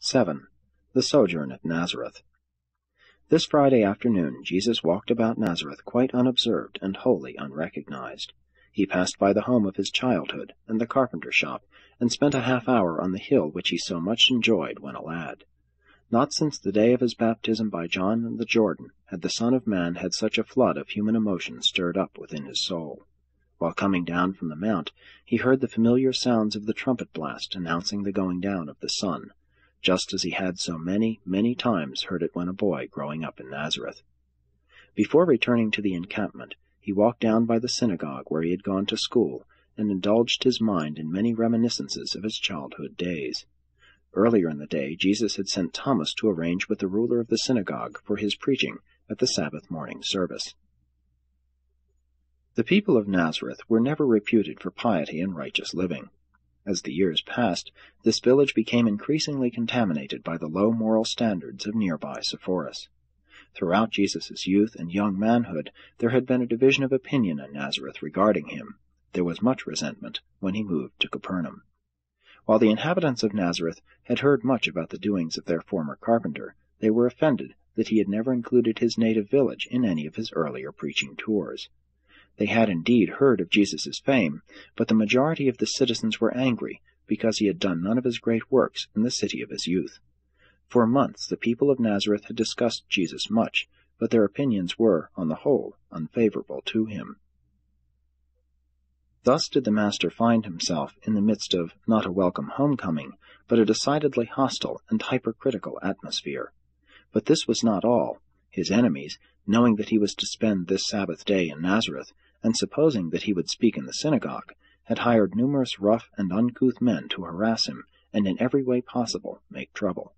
7. The Sojourn at Nazareth. This Friday afternoon Jesus walked about Nazareth quite unobserved and wholly unrecognized. He passed by the home of his childhood and the carpenter shop, and spent a half-hour on the hill which he so much enjoyed when a lad. Not since the day of his baptism by John in the Jordan had the Son of Man had such a flood of human emotion stirred up within his soul. While coming down from the mount, he heard the familiar sounds of the trumpet blast announcing the going down of the sun, just as he had so many, many times heard it when a boy growing up in Nazareth. Before returning to the encampment, he walked down by the synagogue where he had gone to school, and indulged his mind in many reminiscences of his childhood days. Earlier in the day, Jesus had sent Thomas to arrange with the ruler of the synagogue for his preaching at the Sabbath morning service. The people of Nazareth were never reputed for piety and righteous living. As the years passed, this village became increasingly contaminated by the low moral standards of nearby Sepphoris. Throughout Jesus' youth and young manhood, there had been a division of opinion in Nazareth regarding him. There was much resentment when he moved to Capernaum. While the inhabitants of Nazareth had heard much about the doings of their former carpenter, they were offended that he had never included his native village in any of his earlier preaching tours. They had indeed heard of Jesus' fame, but the majority of the citizens were angry because he had done none of his great works in the city of his youth. For months the people of Nazareth had discussed Jesus much, but their opinions were, on the whole, unfavorable to him. Thus did the Master find himself in the midst of not a welcome homecoming, but a decidedly hostile and hypercritical atmosphere. But this was not all. His enemies, knowing that he was to spend this Sabbath day in Nazareth, and supposing that he would speak in the synagogue, had hired numerous rough and uncouth men to harass him, and in every way possible make trouble.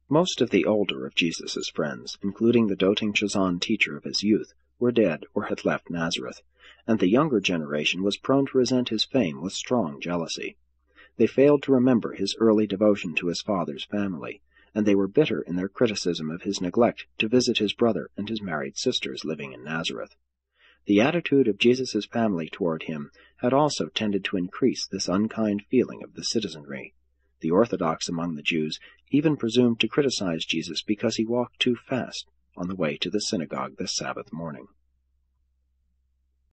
Most of the older of Jesus' friends, including the doting Chazon teacher of his youth, were dead or had left Nazareth, and the younger generation was prone to resent his fame with strong jealousy. They failed to remember his early devotion to his father's family, and they were bitter in their criticism of his neglect to visit his brother and his married sisters living in Nazareth. The attitude of Jesus' family toward him had also tended to increase this unkind feeling of the citizenry. The Orthodox among the Jews even presumed to criticize Jesus because he walked too fast on the way to the synagogue this Sabbath morning.